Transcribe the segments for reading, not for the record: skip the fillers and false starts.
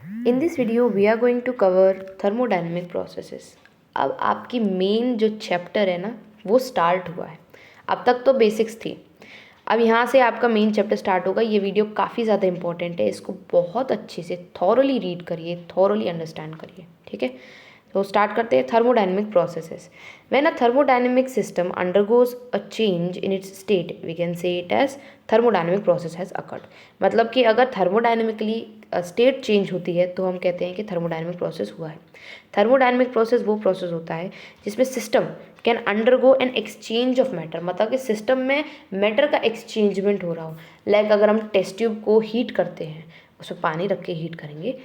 In this video we are going to cover thermodynamic processes। अब आपकी main जो chapter है ना वो स्टार्ट हुआ है। अब तक तो बेसिक्स थी, अब यहाँ से आपका मेन चैप्टर स्टार्ट होगा। ये वीडियो काफ़ी ज़्यादा इंपॉर्टेंट है, इसको बहुत अच्छे से थॉरली रीड करिए, थॉरली अंडरस्टैंड करिए, ठीक है। तो स्टार्ट करते हैं। Thermodynamic processes. When a thermodynamic system undergoes a change in its state we can say it as thermodynamic process has occurred. मतलब कि अगर थर्मोडायनेमिकली स्टेट चेंज होती है तो हम कहते हैं कि थर्मोडायनेमिक प्रोसेस हुआ है। थर्मोडायनेमिक प्रोसेस वो प्रोसेस होता है जिसमें system can undergo an exchange of matter, मतलब कि सिस्टम में मैटर का एक्सचेंजमेंट हो रहा हो। लाइक अगर हम टेस्ट ट्यूब को हीट करते हैं, उसमें पानी रख के हीट करेंगे,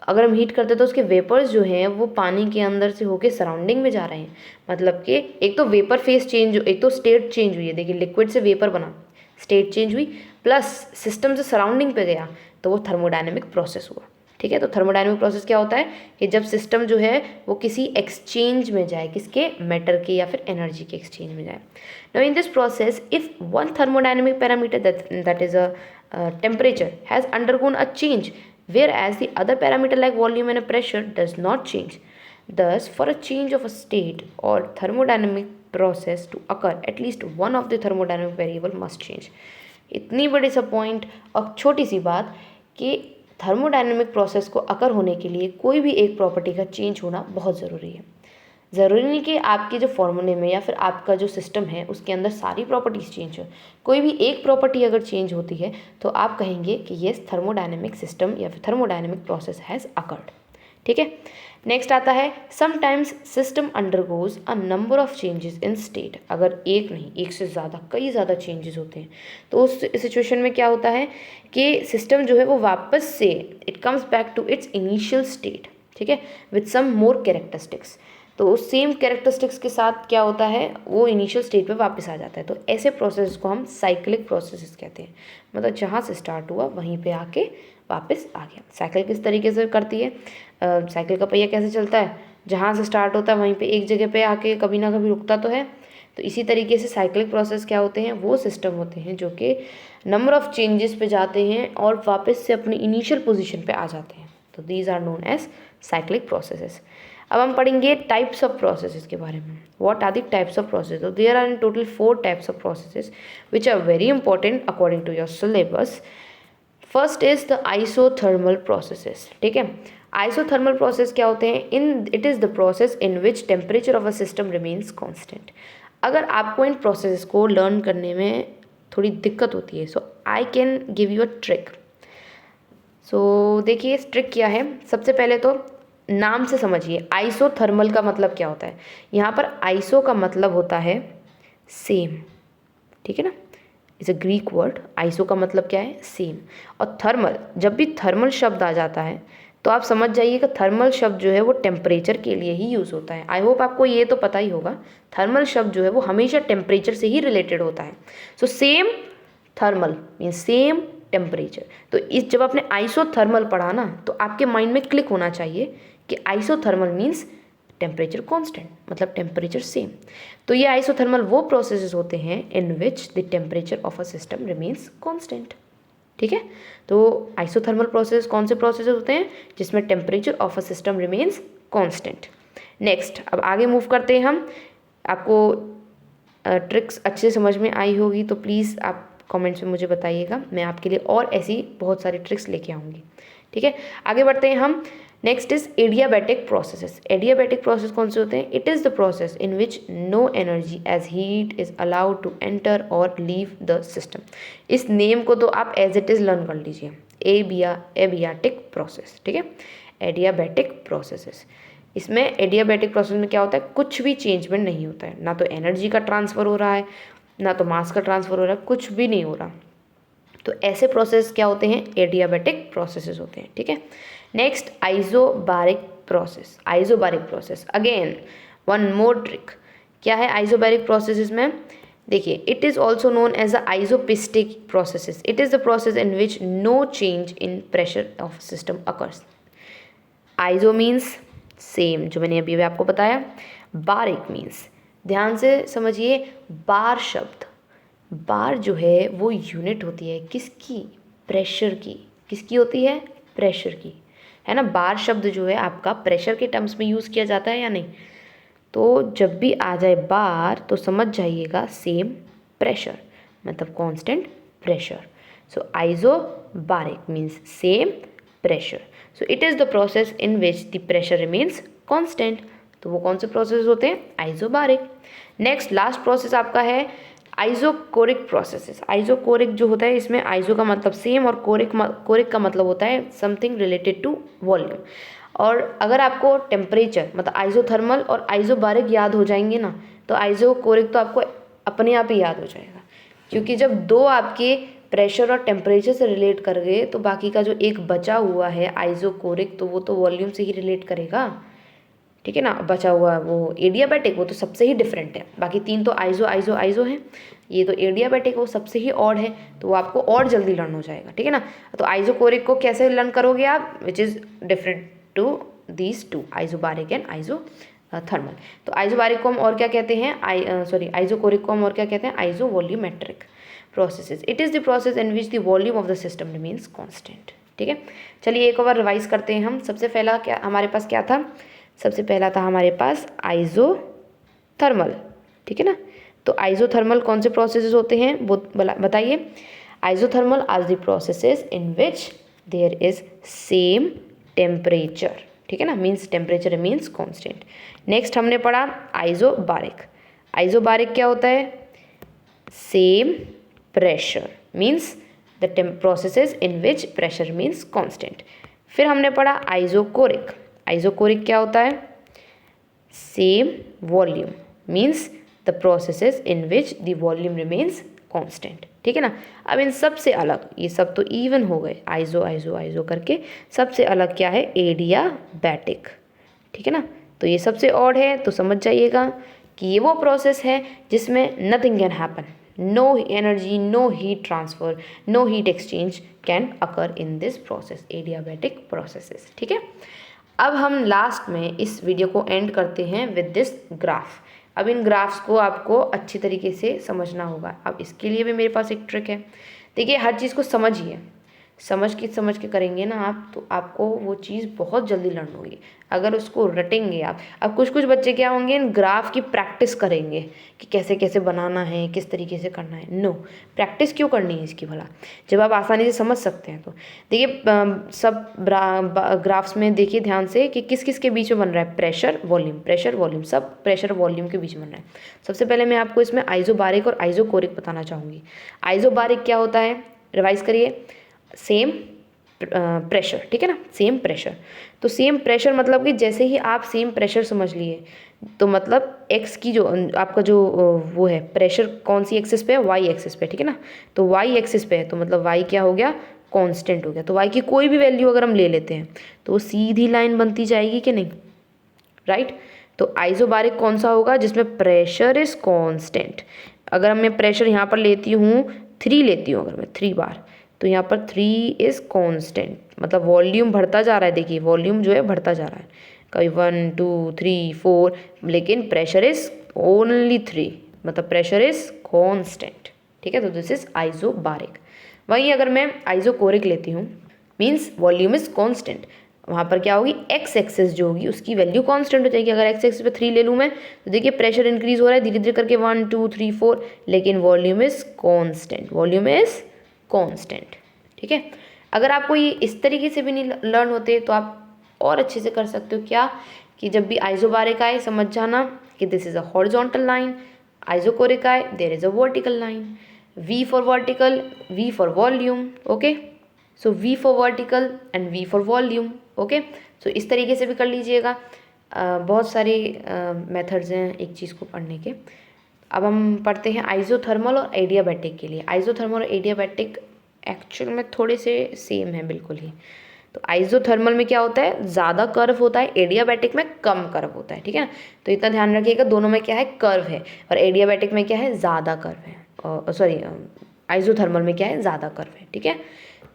अगर हम हीट करते हैं तो उसके वेपर्स जो हैं वो पानी के अंदर से होके सराउंडिंग में जा रहे हैं। मतलब कि एक तो वेपर फेस चेंज, एक तो स्टेट चेंज हुई है। देखिए लिक्विड से वेपर बना, स्टेट चेंज हुई, प्लस सिस्टम से सराउंडिंग पे गया, तो वो थर्मोडायनेमिक प्रोसेस हुआ, ठीक है। तो थर्मोडायनेमिक प्रोसेस क्या होता है कि जब सिस्टम जो है वो किसी एक्सचेंज में जाए, किसके, मैटर के या फिर एनर्जी के एक्सचेंज में जाए। Now in this process if one thermodynamic parameter that is a temperature has undergone a change whereas the other parameter like volume and pressure does not change. Thus, for a change of a state or thermodynamic process to occur, at least one of the thermodynamic variable must change. इतनी बड़ी सा point और छोटी सी बात कि thermodynamic process को अकर होने के लिए कोई भी एक प्रॉपर्टी का चेंज होना बहुत ज़रूरी है। ज़रूरी नहीं कि आपके जो फॉर्मूले में या फिर आपका जो सिस्टम है उसके अंदर सारी प्रॉपर्टीज़ चेंज हो। कोई भी एक प्रॉपर्टी अगर चेंज होती है तो आप कहेंगे कि ये थर्मोडायनेमिक सिस्टम या फिर थर्मोडायनेमिक प्रोसेस हैज़ अकर्ड, ठीक है। नेक्स्ट आता है sometimes system undergoes a number of changes in state. अगर एक नहीं, एक से ज़्यादा, कई ज़्यादा चेंजेस होते हैं तो उस सिचुएशन में क्या होता है कि सिस्टम जो है वो वापस से it comes back to its initial state, ठीक है, विथ सम मोर कैरेक्टरिस्टिक्स। तो उस सेम कैरेक्टरिस्टिक्स के साथ क्या होता है, वो इनिशियल स्टेट पे वापस आ जाता है। तो ऐसे प्रोसेस को हम साइक्लिक प्रोसेसेस कहते हैं। मतलब जहाँ से स्टार्ट हुआ वहीं पे आके वापस आ गया। साइकिल किस तरीके से करती है, साइकिल का पहिया कैसे चलता है, जहाँ से स्टार्ट होता है वहीं पे एक जगह पे आके कभी ना कभी रुकता तो है। तो इसी तरीके से साइक्लिक प्रोसेस क्या होते हैं, वो सिस्टम होते हैं जो कि नंबर ऑफ चेंजेस पे जाते हैं और वापस से अपनी इनिशियल पोजीशन पे आ जाते हैं। तो these are known as cyclic processes. अब हम पढ़ेंगे टाइप्स ऑफ प्रोसेसेस के बारे में। What are the types of process? तो there are in total 4 types of processes which are very important according to your syllabus. First is the isothermal processes, ठीक है। Isothermal process क्या होते हैं? It is the process in which temperature of a system remains constant. अगर आपको in process को learn करने में थोड़ी दिक्कत होती है, so I can give you a trick. So देखिए इस ट्रिक क्या है। सबसे पहले तो नाम से समझिए, आइसोथर्मल का मतलब क्या होता है। यहाँ पर आइसो का मतलब होता है सेम, ठीक है ना, it's a Greek word. Iso का मतलब क्या है, सेम। और थर्मल, जब भी थर्मल शब्द आ जाता है तो आप समझ जाइए कि थर्मल शब्द जो है वो टेम्परेचर के लिए ही यूज़ होता है। आई होप आपको ये तो पता ही होगा, थर्मल शब्द जो है वो हमेशा टेम्परेचर से ही रिलेटेड होता है। So same thermal mean same temperature. तो इस जब आपने आइसोथर्मल पढ़ा ना तो आपके माइंड में क्लिक होना चाहिए कि आइसोथर्मल मीन्स टेम्परेचर कांस्टेंट, मतलब टेम्परेचर सेम। तो ये आइसोथर्मल वो प्रोसेसेस होते हैं in which the temperature of a system remains constant, ठीक है। तो आइसोथर्मल प्रोसेस कौन से प्रोसेस होते हैं? जिसमें temperature of a system remains constant. Next अब आगे मूव करते हैं हम। आपको ट्रिक्स अच्छे से समझ में आई होगी तो प्लीज़ आप कमेंट्स में मुझे बताइएगा, मैं आपके लिए और ऐसी बहुत सारी ट्रिक्स लेके आऊँगी, ठीक है। आगे बढ़ते हैं हम। Next is adiabatic processes. Adiabatic process कौन से होते हैं? It is the process in which no energy as heat is allowed to enter और लीव द सिस्टम। इस नेम को तो आप एज इट इज़ लर्न कर लीजिए, एबियाटिक प्रोसेस, ठीक है। एडियाबैटिक प्रोसेसेस, इसमें एडियाबैटिक प्रोसेस में क्या होता है, कुछ भी चेंजमेंट नहीं होता है, ना तो एनर्जी का ट्रांसफ़र हो रहा है, ना तो मास का ट्रांसफ़र हो रहा है, कुछ भी नहीं हो रहा। तो ऐसे प्रोसेस क्या होते हैं? एडियाबैटिक प्रोसेसेस होते हैं, ठीक है। Next isobaric process. Isobaric process again one more trick. क्या है आइसोबारिक प्रोसेस में? देखिए it is also known as a isopiestic processes. It is the process in which no change in pressure of system occurs. Iso means same, जो मैंने अभी आपको बताया। बारिक means, ध्यान से समझिए, बार शब्द, बार जो है वो यूनिट होती है किसकी? प्रेशर की। किसकी होती है? प्रेशर की। है ना। बार शब्द जो है आपका प्रेशर के टर्म्स में यूज़ किया जाता है या नहीं। तो जब भी आ जाए बार तो समझ जाइएगा सेम प्रेशर, मतलब constant pressure. So isobaric means same pressure. So it is the process in which the pressure remains constant. तो वो कौन से प्रोसेस होते हैं? आइसोबारिक। नेक्स्ट लास्ट प्रोसेस आपका है आइसोकोरिक प्रोसेसेस। आइसोकोरिक जो होता है, इसमें आइसो का मतलब सेम और कोरिक का मतलब होता है समथिंग रिलेटेड टू वॉल्यूम। और अगर आपको टेम्परेचर मतलब आइसोथर्मल और आइसोबारिक याद हो जाएंगे ना, तो आइसोकोरिक तो आपको अपने आप ही याद हो जाएगा, क्योंकि जब दो आपके प्रेशर और टेम्परेचर से रिलेट कर गए तो बाकी का जो एक बचा हुआ है आइसोकोरिक, तो वो तो वॉल्यूम से ही रिलेट करेगा, ठीक है ना। बचा हुआ वो एडियाबैटिक, वो तो सबसे ही डिफरेंट है। बाकी तीन तो आइसो है, ये तो एडियाबैटिक वो सबसे ही ऑड है, तो वो आपको और जल्दी लर्न हो जाएगा, ठीक है ना। तो आइसोकोरिक को कैसे लर्न करोगे आप, which is different to these two, isobaric and isothermal. तो आइसोबारिक को हम और क्या कहते हैं, आइसोकोरिक को हम और क्या कहते हैं, iso volumetric processes. It is the process in which the volume of the system remains constant, ठीक है। चलिए एक बार रिवाइज करते हैं हम। सबसे पहला क्या हमारे पास क्या था, सबसे पहला था हमारे पास आइसोथर्मल, ठीक है ना। तो आइसोथर्मल कौन से प्रोसेसेस होते हैं वो बताइए। Isothermal are the processes in which there is same temperature, ठीक है ना, means temperature means constant. Next हमने पढ़ा आइसोबारिक। आइसोबारिक क्या होता है, same pressure means the processes in which pressure means constant. फिर हमने पढ़ा आइसोकोरिक। आइसोकोरिक क्या होता है, same volume means the processes in which the volume remains constant, ठीक है ना। अब इन सब से अलग, ये सब तो इवन हो गए आइसो करके, सबसे अलग क्या है, एडियाबैटिक, ठीक है ना। तो ये सबसे ऑड है, तो समझ जाइएगा कि ये वो प्रोसेस है जिसमें nothing can happen, no energy, no heat transfer, no heat exchange can occur in this process, adiabatic processes, ठीक है। अब हम लास्ट में इस वीडियो को एंड करते हैं विद दिस ग्राफ। अब इन ग्राफ्स को आपको अच्छी तरीके से समझना होगा। अब इसके लिए भी मेरे पास एक ट्रिक है। देखिए हर चीज़ को समझिए, समझ के करेंगे ना आप, तो आपको वो चीज़ बहुत जल्दी लर्न होगी। अगर उसको रटेंगे आप, अब कुछ बच्चे क्या होंगे, इन ग्राफ की प्रैक्टिस करेंगे कि कैसे कैसे बनाना है, किस तरीके से करना है। नो, प्रैक्टिस क्यों करनी है इसकी भला, जब आप आसानी से समझ सकते हैं तो। देखिए सब ग्राफ्स में देखिए ध्यान से कि किस किस के बीच में बन रहा है, प्रेशर वॉल्यूम, सब प्रेशर वॉल्यूम के बीच में बन रहा है। सबसे पहले मैं आपको इसमें आइसोबारिक और आइसोकोरिक बताना चाहूँगी। आइसोबारिक क्या होता है, रिवाइज करिए, सेम प्रेशर, ठीक है ना, सेम प्रेशर। तो सेम प्रेशर मतलब कि जैसे ही आप सेम प्रेशर समझ लिए, तो मतलब एक्स की जो आपका जो वो है प्रेशर, कौन सी एक्सिस पे है, वाई एक्सिस पे, ठीक है ना। तो वाई एक्सिस पे है, तो मतलब वाई क्या हो गया, कांस्टेंट हो गया। तो वाई की कोई भी वैल्यू अगर हम ले लेते हैं तो वो सीधी लाइन बनती जाएगी कि नहीं, राइट। तो आइसोबारिक कौन सा होगा, जिसमें प्रेशर इज कांस्टेंट। अगर मैं प्रेशर यहाँ पर लेती हूँ 3 लेती हूँ, अगर मैं 3 बार, तो यहाँ पर 3 इज कांस्टेंट, मतलब वॉल्यूम बढ़ता जा रहा है। देखिए वॉल्यूम जो है बढ़ता जा रहा है, कभी 1 2 3 4, लेकिन प्रेशर इज ओनली 3, मतलब प्रेशर इज कांस्टेंट, ठीक है। तो दिस इज आइसोबारिक। वहीं अगर मैं आइसोकोरिक लेती हूँ, मीन्स वॉल्यूम इज कांस्टेंट, वहाँ पर क्या होगी, एक्स एक्सिस जो होगी उसकी वैल्यू कांस्टेंट हो जाएगी। अगर एक्स एक्सिस पे 3 ले लूँ मैं, तो देखिए प्रेशर इंक्रीज हो रहा है धीरे धीरे करके 1 2 3 4, लेकिन volume is constant, volume is constant, ठीक है। अगर आपको ये इस तरीके से भी नहीं लर्न होते तो आप और अच्छे से कर सकते हो, क्या कि जब भी आइसोबारिक आए समझ जाना कि this is a horizontal line, isochoric आए there is a vertical line, V for vertical, V for volume, okay. So V for vertical and V for volume, okay. So इस तरीके से भी कर लीजिएगा। बहुत सारी मेथड्स हैं एक चीज़ को पढ़ने के। अब हम पढ़ते हैं आइसोथर्मल और एडियाबैटिक के लिए। आइसोथर्मल और एडियाबैटिक एक्चुअल में थोड़े से सेम है बिल्कुल ही। तो आइसोथर्मल में क्या होता है, ज़्यादा कर्व होता है, एडियाबैटिक में कम कर्व होता है, ठीक है ना। तो इतना ध्यान रखिएगा, दोनों में क्या है, कर्व है, और एडियाबैटिक में क्या है, ज़्यादा कर्व है, सॉरी आइसोथर्मल में क्या है, ज़्यादा कर्व है, ठीक है।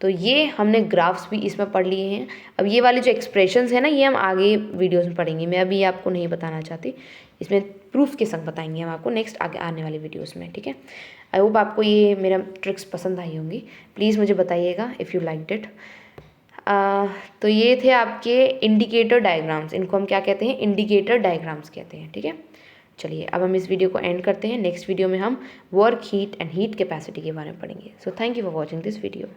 तो ये हमने ग्राफ्स भी इसमें पढ़ लिए हैं। अब ये वाले जो एक्सप्रेशंस है ना, ये हम आगे वीडियोस में पढ़ेंगे, मैं अभी आपको नहीं बताना चाहती, इसमें प्रूफ के संग बताएंगे हम आपको नेक्स्ट आगे आने वाले वीडियोस में, ठीक है। आई होप आपको ये मेरा ट्रिक्स पसंद आई होंगी। प्लीज़ मुझे बताइएगा इफ़ यू लाइक्ड इट। तो ये थे आपके इंडिकेटर डायग्राम्स, इनको हम क्या कहते हैं, इंडिकेटर डायग्राम्स कहते हैं, ठीक है। चलिए अब हम इस वीडियो को एंड करते हैं। नेक्स्ट वीडियो में हम work heat and heat capacity के बारे में पढ़ेंगे। So thank you for watching this video.